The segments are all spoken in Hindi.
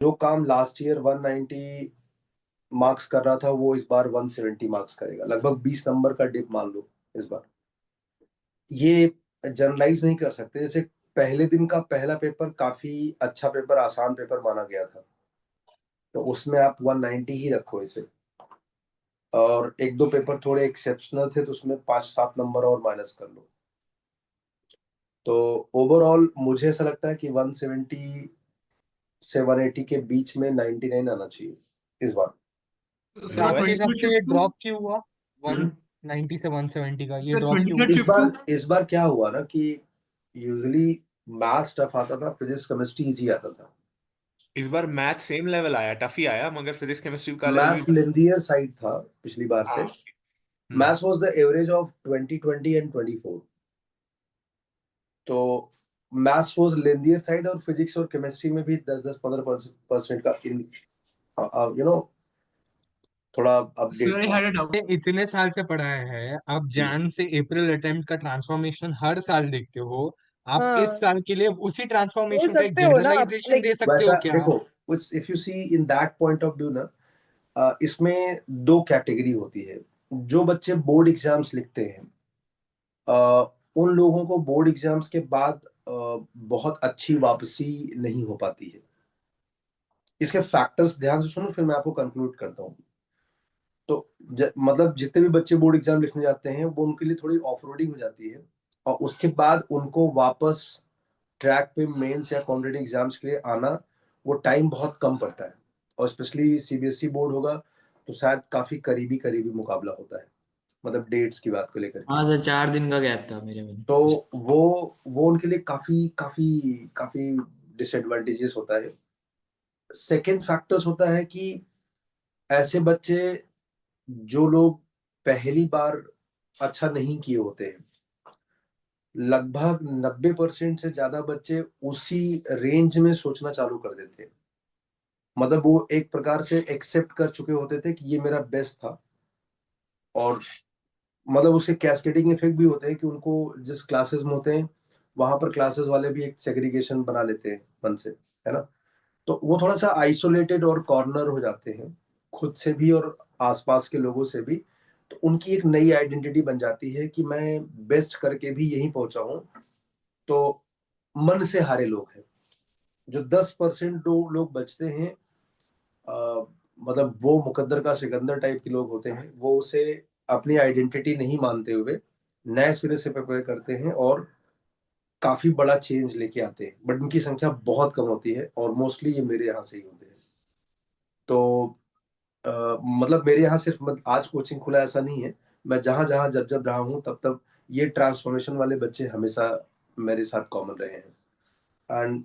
जो काम लास्ट ईयर 190 मार्क्स कर रहा था वो इस बार 170 मार्क्स करेगा, लगभग 20 नंबर का डिप मान लो इस बार। ये जनरलाइज नहीं कर सकते। जैसे पहले दिन का पहला पेपर काफी अच्छा पेपर, आसान पेपर माना गया था, तो उसमें आप 190 ही रखो इसे। और एक दो पेपर थोड़े एक्सेप्शनल थे तो उसमें 5-7 नंबर और माइनस कर लो। तो ओवरऑल मुझे ऐसा लगता है कि 170 से 180 के बीच में 99 आना चाहिए इस बार। तो तो सर आपके ट्वेंटी हिसाब टू से ये शिफ्ट टू ड्रॉप क्यों हुआ? हम्म। 190 से 170 का ये सर ड्रॉप ट्वेंटी क्यों थर्ड हुआ? इस शिफ्ट टू। बार इस बार क्या हुआ ना कि यूजुअली मैथ्स टफ आता था, फिजिक्स केमिस्ट्री इजी आता था। इस बार मैथ सेम लेवल आया, टफ ही आया, मगर फिजिक्स केमिस्ट्री का लेवल भी। मैथ्स लेंदियर साइड था पिछली बार से। हाँ। हम्म। Maths was the average of 2020 and 24। तो मैथ्स वाज लेंदियर साइड, और फिजिक्स और केमिस्ट्री में भी 10-15% का इन यू नो थोड़ा सर अपडेट आई था। Had a doubt. ये इतने साल से पढ़ाया है, आप जैन से अप्रैल अटेम्प्ट का ट्रांसफॉर्मेशन हर साल देखते हो। आप इस हाँ, साल के लिए उसी बोल ट्रांसफॉर्मेशन का एक सकते हो ना आप, जनरलाइजेशन लाइक। दे सकते वैसा हो क्या? देखो, if you see in that point of view ना, इसमें दो कैटेगरी होती है। जो बच्चे बोर्ड एग्जाम्स लिखते हैं, उन लोगों को बोर्ड एग्जाम्स के बाद बहुत अच्छी वापसी नहीं हो पाती है। इसके फैक्टर्स ध्यान से सुनो, फिर मैं आपको कंक्लूड करता हूँ। तो मतलब जितने भी बच्चे बोर्ड एग्जाम लिखने जाते हैं वो उनके लिए थोड़ी ऑफ रोडिंग हो जाती है, और उसके बाद उनको वापस ट्रैक पे मेंस या कॉम्पिटेटिव एग्जाम्स के लिए आना, वो टाइम बहुत कम पड़ता है। और स्पेशली सीबीएसई बोर्ड होगा तो शायद काफी करीबी करीबी मुकाबला होता है, मतलब डेट्स की बात को लेकर के। हाँ सर, 4 दिन का गैप था मेरे में। तो वो उनके लिए काफी काफी काफी डिसएडवांटेजेस होता है। सेकेंड फैक्टर्स होता है कि ऐसे बच्चे जो लोग पहली बार अच्छा नहीं किए होते हैं, लगभग 90% से ज्यादा बच्चे उसी रेंज में सोचना चालू कर देते हैं। मतलब वो एक प्रकार से एक्सेप्ट कर चुके होते थे कि ये मेरा बेस्ट था, और मतलब उसके कैस्केडिंग इफेक्ट भी होते हैं कि उनको जिस क्लासेस में होते हैं वहां पर क्लासेस वाले भी एक सेग्रीगेशन बना लेते हैं मन से, है ना। तो वो थोड़ा सा आइसोलेटेड और कॉर्नर हो जाते हैं, खुद से भी और आसपास के लोगों से भी। तो उनकी एक नई आइडेंटिटी बन जाती है कि मैं बेस्ट करके भी यहीं पहुंचा हूं। तो मन से हारे लोग हैं। जो 10% लोग बचते हैं, मतलब वो मुकद्दर का सिकंदर टाइप के लोग होते हैं, वो उसे अपनी आइडेंटिटी नहीं मानते हुए नए सिरे से प्रिपेयर करते हैं और काफी बड़ा चेंज लेके आते हैं। बट इनकी संख्या बहुत कम होती है, और मोस्टली ये मेरे यहाँ से ही होते हैं। तो मतलब मेरे यहाँ सिर्फ आज कोचिंग खुला ऐसा नहीं है, मैं जहां जहां जब जब रहा हूँ तब तब ये ट्रांसफॉर्मेशन वाले बच्चे हमेशा मेरे साथ कॉमन रहे हैं। एंड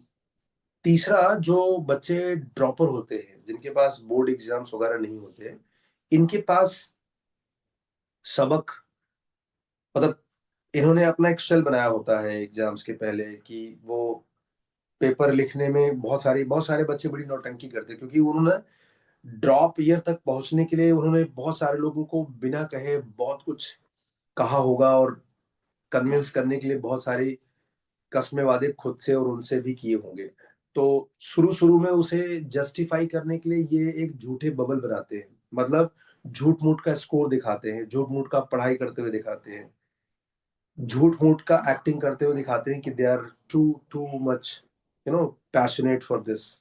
तीसरा, जो बच्चे ड्रॉपर होते हैं जिनके पास बोर्ड एग्जाम्स वगैरह नहीं होते हैं, इनके पास सबक, मतलब इन्होंने अपना एक शेल बनाया होता है एग्जाम्स के पहले कि वो पेपर लिखने में बहुत सारे बच्चे बड़ी नौटंकी करते हैं, क्योंकि उन्होंने ड्रॉप ईयर तक पहुंचने के लिए उन्होंने बहुत सारे लोगों को बिना कहे बहुत कुछ कहा होगा, और कन्विंस करने के लिए बहुत सारी कस्में वादे खुद से और उनसे भी किए होंगे। तो शुरू शुरू में उसे जस्टिफाई करने के लिए ये एक झूठे बबल बनाते हैं, मतलब झूठ मूठ का स्कोर दिखाते हैं, झूठ मूठ का पढ़ाई करते हुए दिखाते हैं, झूठ मूठ का एक्टिंग करते हुए दिखाते हैं कि they are too too much passionate for this.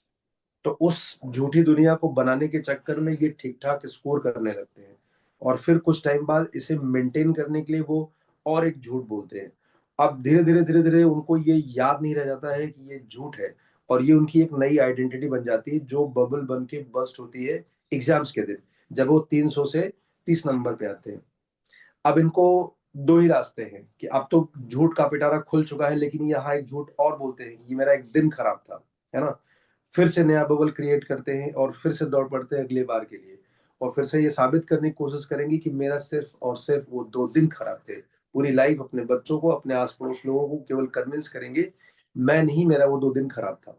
तो उस झूठी दुनिया को बनाने के चक्कर में ये ठीक ठाक स्कोर करने लगते हैं, और फिर कुछ टाइम बाद इसे मेंटेन करने के लिए वो और एक झूठ बोलते हैं। अब धीरे धीरे धीरे धीरे उनको ये याद नहीं रह जाता है कि ये झूठ है, और ये उनकी एक नई आइडेंटिटी बन जाती है जो बबल बन के बस्ट होती है एग्जाम्स के दिन, जब वो 300 से 30 नंबर पे आते हैं। अब इनको दो ही रास्ते हैं कि अब तो झूठ का पिटारा खुल चुका है, लेकिन यहाँ एक झूठ और बोलते हैं कि ये मेरा एक दिन खराब था, है ना। फिर से नया बबल क्रिएट करते हैं और फिर से दौड़ पड़ते हैं अगले बार के लिए, और फिर से ये साबित करने की कोशिश करेंगे कि मेरा सिर्फ और सिर्फ वो 2 दिन खराब थे। पूरी लाइफ अपने बच्चों को, अपने आस पड़ोस लोगों को केवल कन्विंस करेंगे, मैं नहीं, मेरा वो 2 दिन खराब था।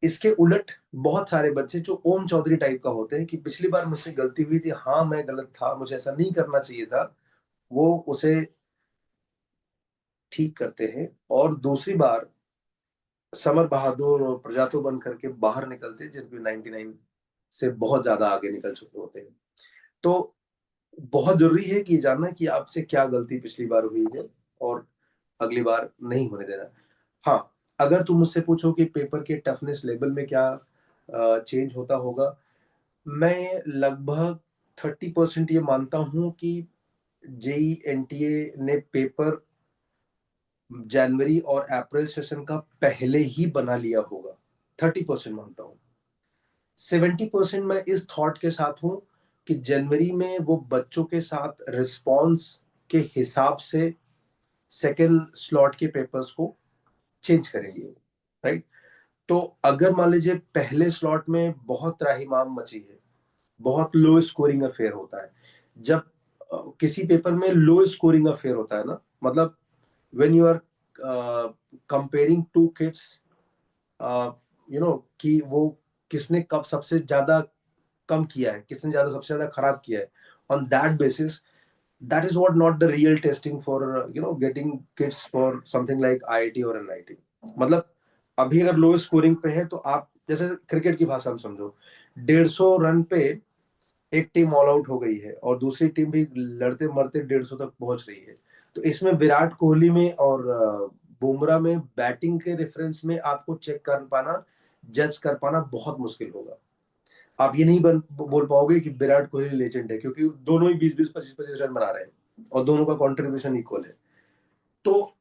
इसके उलट बहुत सारे बच्चे जो ओम चौधरी टाइप का होते हैं कि पिछली बार मुझसे गलती हुई थी, हाँ मैं गलत था, मुझे ऐसा नहीं करना चाहिए था, वो उसे ठीक करते हैं, और दूसरी बार समर बहादुर और प्रजातो बन करके बाहर निकलते हैं, जिनके 99 से बहुत ज्यादा आगे निकल चुके होते हैं। तो बहुत जरूरी है कि जानना कि आपसे क्या गलती पिछली बार हुई है और अगली बार नहीं होने देना। हाँ, अगर तुम मुझसे पूछो कि पेपर के टफनेस लेवल में क्या चेंज होता होगा, मैं लगभग 30% ये मानता हूं कि जेई एनटीए ने पेपर जनवरी और अप्रैल सेशन का पहले ही बना लिया होगा। 30% मानता हूँ। 70% मैं इस थॉट के साथ हूं कि जनवरी में वो बच्चों के साथ रिस्पॉन्स के हिसाब से सेकेंड स्लॉट के पेपर्स को चेंज करेंगे, राइट। तो अगर मान लीजिए पहले स्लॉट में बहुत त्राहिमाम मची है, बहुत लो स्कोरिंग अफेयर होता है, जब किसी पेपर में लो स्कोरिंग अफेयर होता है ना, मतलब when you are comparing to kids, कि वो किसने कब सबसे ज्यादा कम किया है, किसने ज्यादा सबसे ज्यादा खराब किया है, on that basis that is what not the real testing for getting kids for something like IIT और NIT। मतलब अभी अगर लो स्कोरिंग पे है तो आप जैसे क्रिकेट की भाषा में समझो, 150 रन पे एक टीम ऑल आउट हो गई है और दूसरी टीम भी लड़ते मरते 150 तक पहुंच रही है। तो इसमें विराट कोहली में और बुमराह में बैटिंग के रेफरेंस में आपको चेक कर पाना, जज कर पाना बहुत मुश्किल होगा। आप ये नहीं बोल पाओगे कि विराट कोहली लेजेंड है, क्योंकि दोनों ही 20-20 25-25 रन बना रहे हैं और दोनों का कंट्रीब्यूशन इक्वल है। तो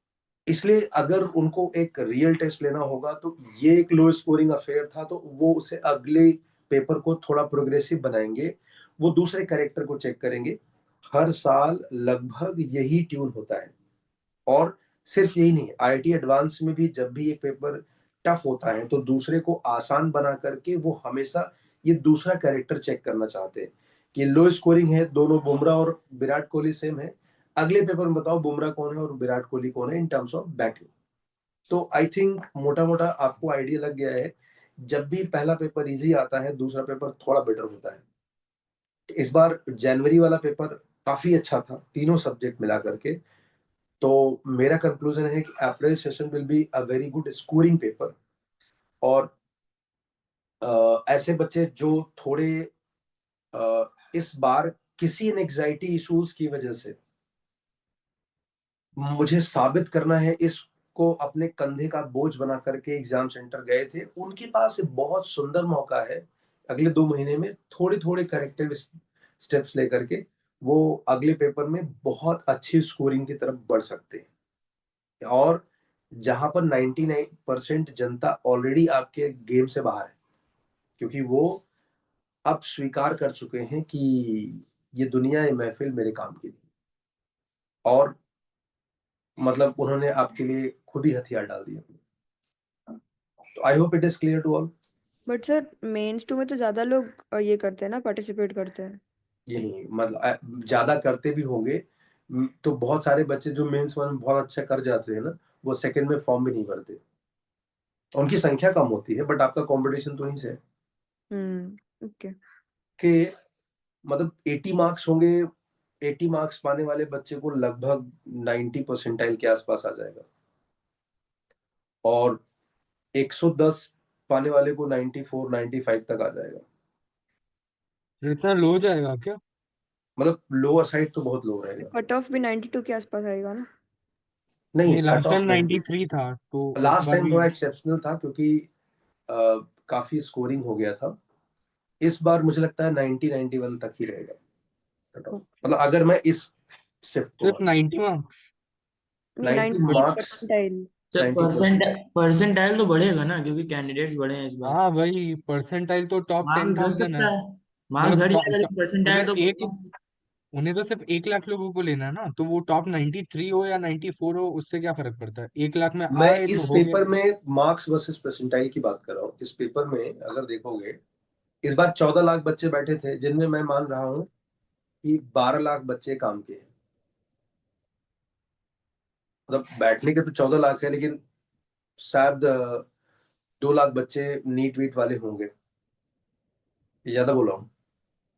इसलिए अगर उनको एक रियल टेस्ट लेना होगा तो ये एक लो स्कोरिंग अफेयर था, तो वो उसे अगले पेपर को थोड़ा प्रोग्रेसिव बनाएंगे, वो दूसरे कैरेक्टर को चेक करेंगे। हर साल लगभग यही ट्यून होता है। और सिर्फ यही नहीं, आईआईटी एडवांस में भी जब भी एक पेपर टफ होता है तो दूसरे को आसान बना करके वो हमेशा ये दूसरा कैरेक्टर चेक करना चाहते हैं कि लो स्कोरिंग है, दोनों बुमराह और विराट कोहली सेम है, अगले पेपर में बताओ बुमराह कौन है और विराट कोहली कौन है इन टर्म्स ऑफ बैटिंग। तो आई थिंक मोटा मोटा आपको आइडिया लग गया है। जब भी पहला पेपर इजी आता है, दूसरा पेपर थोड़ा बेटर होता है। इस बार जनवरी वाला पेपर काफी अच्छा था, तीनों सब्जेक्ट मिला करके। तो मेरा कंक्लूजन है कि April session will be a very good scoring paper. और ऐसे बच्चे जो थोड़े इस बार किसी एंजाइटी इश्यूज की वजह से मुझे साबित करना है इसको अपने कंधे का बोझ बना करके एग्जाम सेंटर गए थे, उनके पास बहुत सुंदर मौका है अगले 2 महीने में थोड़े थोड़े करेक्टिव स्टेप्स लेकर के वो अगले पेपर में बहुत अच्छी स्कोरिंग की तरफ बढ़ सकते हैं। और जहां पर 99% जनता ऑलरेडी आपके गेम से बाहर है, क्योंकि वो अब स्वीकार कर चुके हैं कि ये दुनिया, ये महफिल मेरे काम की नहीं। और मतलब उन्होंने आपके लिए खुद ही हथियार डाल दिए। तो I hope it is clear to all. But sir mains two में तो ज्यादा लोग ये करते हैं ना, पार्टिसिपेट करते हैं। यही मतलब ज्यादा करते भी होंगे। तो बहुत सारे बच्चे जो मेंस वन में बहुत अच्छा कर जाते हैं ना, वो सेकंड में फॉर्म भी नहीं भरते, उनकी संख्या कम होती है, बट आपका कंपटीशन तो नहीं से है ओके। कि मतलब 80 मार्क्स होंगे, 80 मार्क्स पाने वाले बच्चे को लगभग 90 परसेंटाइल के आसपास आ जाएगा, और 110 पाने वाले को 94 95 तक आ जाएगा। इतना लो जाएगा क्या? मतलब लोअर साइड तो बहुत लो रहेगा। कट ऑफ भी 92 के आसपास आएगा ना? नहीं, नहीं, कट लास्ट ऑफ टाइम नहीं। 93 था तो इस लास्ट बार टाइम भी। थोड़ा एक्सेप्शनल था क्योंकि काफी स्कोरिंग हो गया था। इस बार मुझे लगता है 90 91 तक ही रहेगा कट ऑफ, ओके। मतलब अगर मैं इस शिफ्ट को सिर्फ 90 मार्क्स? नहीं, 90 90 मार्क्स, परसेंटाइल। सर 90%। परसेंटाइल तो बढ़ेगा ना, क्योंकि कैंडिडेट्स बढ़े हैं इस बार। हाँ भाई, परसेंटाइल तो टॉप मार्क्स घट 10,000 सकता है। है, मार्क्स मतलब घट जाएगा लेकिन परसेंटाइल अगर तो एक, उन्हें तो सिर्फ 1 लाख लोगों को लेना है ना, तो वो टॉप 93 हो या 94 हो, उससे क्या फर्क पड़ता है? 1 लाख में मैं आए तो इस हो गया। पेपर में मार्क्स वर्सेस परसेंटाइल की बात कर रहा हूँ। इस पेपर में अगर देखोगे, इस बार 14 लाख बच्चे बैठे थे, जिनमें मैं मान रहा हूँ कि 12 लाख बच्चे काम के हैं। मतलब बैठने के तो 14 लाख है, लेकिन शायद 2 लाख बच्चे नीट वीट वाले होंगे। ये ज्यादा बोल रहा हूँ?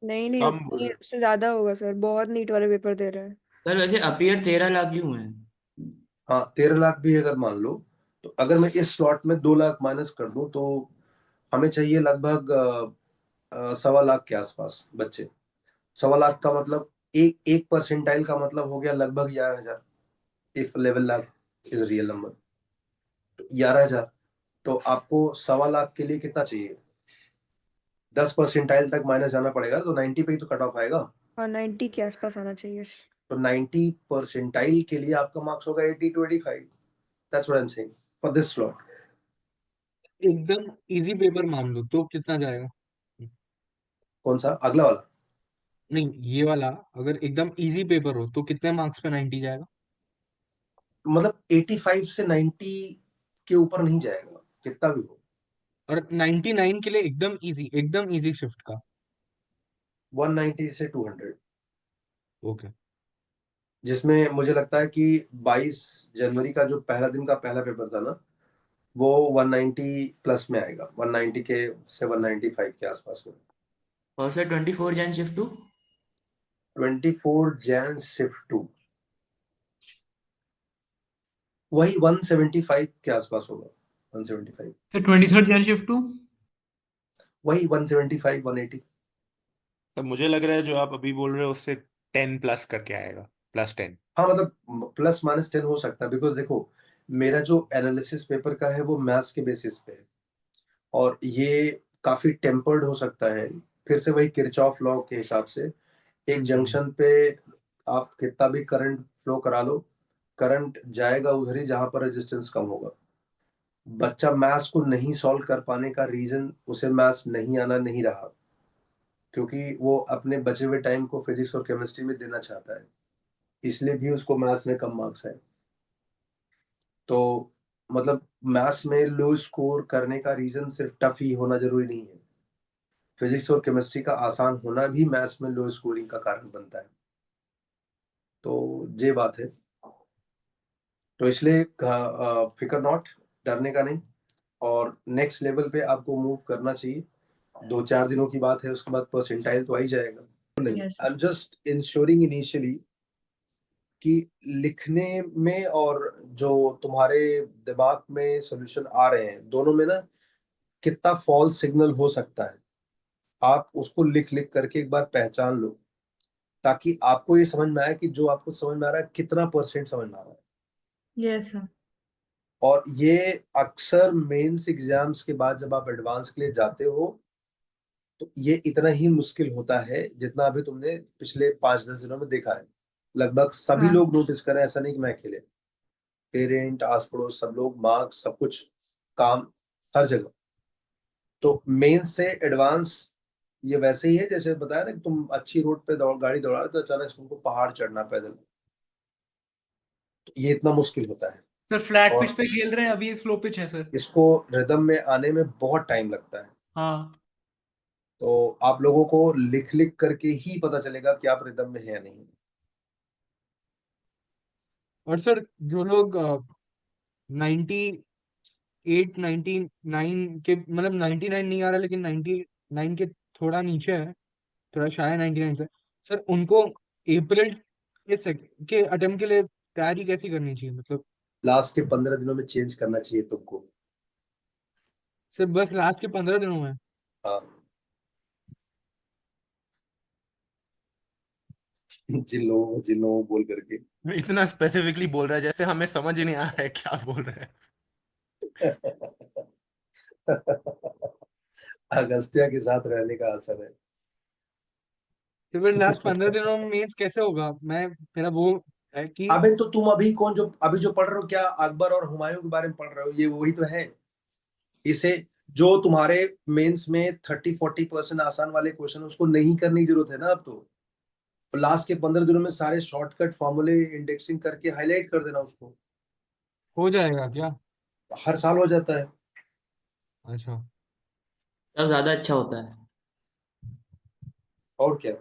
नहीं नहीं, कम बोल उतनी रहे उससे ज्यादा होगा सर, बहुत नीट वाले पेपर दे रहे हैं। सर वैसे अपीयर 13 लाख क्यों है? हाँ, 13 लाख भी अगर मान लो तो अगर मैं इस स्लॉट में 2 लाख माइनस कर दूं तो हमें चाहिए लगभग 1.25 लाख के आसपास बच्चे। 1.25 लाख का मतलब एक एक परसेंटाइल का मतलब हो गया लगभग 11,000। If 11 lakh is real number, तो 11,000। तो आपको 1.25 लाख के लिए कितना चाहिए? 10 परसेंटाइल तक माइनस जाना पड़ेगा, तो 90 पे ही तो कट ऑफ आएगा। और 90 के आसपास आना चाहिए। तो 90 परसेंटाइल के लिए आपका मार्क्स होगा 80 to 85। That's what I am saying for this slot. एकदम इजी पेपर मान लो तो कितना जाएगा? कौन सा अगला वाला? नहीं, ये वाला अगर एकदम इजी पेपर हो तो कितने मार्क्स पे 90 जाएगा? मतलब 85 से 90 के ऊपर नहीं जाएगा, कितना भी हो। और 99 के लिए एकदम इजी शिफ्ट का? 190 से 200, ओके। जिसमें मुझे लगता है कि 22 जनवरी का जो पहला दिन का पहला पेपर था ना, वो 190 प्लस में आएगा, 190 के से 195 के आसपास में। और sir 24 Jain shift 2। 24 Jain shift 2 वही 175 के आसपास होगा। 175 सर 23rd जैन शिफ्ट 2। वही 175 180। तो मुझे लग रहा है जो आप अभी बोल रहे हो उससे 10 प्लस करके आएगा, +10। हाँ मतलब प्लस माइनस 10 हो सकता है, बिकॉज देखो मेरा जो एनालिसिस पेपर का है वो मैथ्स के बेसिस पे है, और ये काफी टेम्पर्ड हो सकता है। फिर से वही किरचॉफ लॉ के हिसाब से एक जंक्शन पे आप कितना भी करंट फ्लो करा लो, करंट जाएगा उधर ही जहां पर रेजिस्टेंस कम होगा। बच्चा मैथ्स को नहीं सॉल्व कर पाने का रीजन उसे मैथ्स नहीं आना नहीं रहा, क्योंकि वो अपने बचे हुए टाइम को फिजिक्स और केमिस्ट्री में देना चाहता है, इसलिए भी उसको मैथ्स में कम मार्क्स है। तो मतलब मैथ्स में लो स्कोर करने का रीजन सिर्फ टफ ही होना जरूरी नहीं है, फिजिक्स और केमिस्ट्री का आसान होना भी मैथ्स में लो स्कोरिंग का कारण बनता है। तो ये बात है। तो इसलिए फिकर नॉट, डरने का नहीं, और नेक्स्ट लेवल पे आपको मूव करना चाहिए। 2-4 दिनों की बात है, उसके बाद परसेंटाइल तो आ ही जाएगा। नहीं, Yes, I am just ensuring initially कि लिखने में और जो तुम्हारे दिमाग में सॉल्यूशन आ रहे हैं दोनों में ना कितना फॉल्स सिग्नल हो सकता है, आप उसको लिख लिख करके एक बार पहचान लो, ताकि आपको ये समझ में आए कि जो आपको समझ में आ रहा है कितना परसेंट समझ में आ रहा है। yes sir. और ये अक्सर मेंस एग्जाम्स के बाद जब आप एडवांस के लिए जाते हो तो ये इतना ही मुश्किल होता है जितना अभी तुमने पिछले 5-10 दिनों में देखा है। लगभग सभी हाँ लोग नोटिस करें, ऐसा नहीं कि मैं अकेले, पेरेंट आस पड़ोस सब लोग, मार्क्स सब कुछ, काम, हर जगह। तो मेंस से एडवांस ये वैसे ही है जैसे बताया ना कि तुम अच्छी रोड पे गाड़ी दौड़ा रहे हो तो अचानक से तुमको पहाड़ चढ़ना पैदल, तो ये इतना मुश्किल होता है। सर फ्लैट पिच और पे खेल रहे हैं, अभी स्लो पिच है सर। इसको रिदम में आने में बहुत टाइम लगता है। हाँ तो आप लोगों को लिख लिख करके ही पता चलेगा कि आप रिदम में है या नहीं। और सर जो लोग 98 99 के मतलब 99 नहीं आ रहा लेकिन 99 के थोड़ा नीचे है, थोड़ा शायद 99 से, सर उनको अप्रैल के अटेम्प्ट के लिए तैयारी कैसी करनी चाहिए? मतलब लास्ट के 15 दिनों में चेंज करना चाहिए तुमको। सर बस लास्ट के 15 दिनों में? हाँ जिन लोगों बोल करके इतना स्पेसिफिकली बोल रहा है जैसे हमें समझ ही नहीं आ रहा है क्या बोल रहा है। अगस्त्या के साथ रहने का असर है। तो फिर लास्ट 15 दिनों में मीन्स कैसे होगा? मेरा वो है कि अबे तो तुम अभी जो पढ़ रहे हो क्या अकबर और हुमायूं के बारे में पढ़ रहे हो? ये वही तो है। इसे जो तुम्हारे मेंस में 30-40% आसान वाले क्वेश्चन उसको नहीं करने की जरूरत है ना अब तो। लास्ट के 15 दिनों में सारे शॉर्टकट फॉर्मूले इंडेक्सिंग करके हाईलाइट कर देना उसको। हो जाएगा क्या? हर साल हो जाता है। अच्छा। तब ज्यादा अच्छा होता है। और क्या।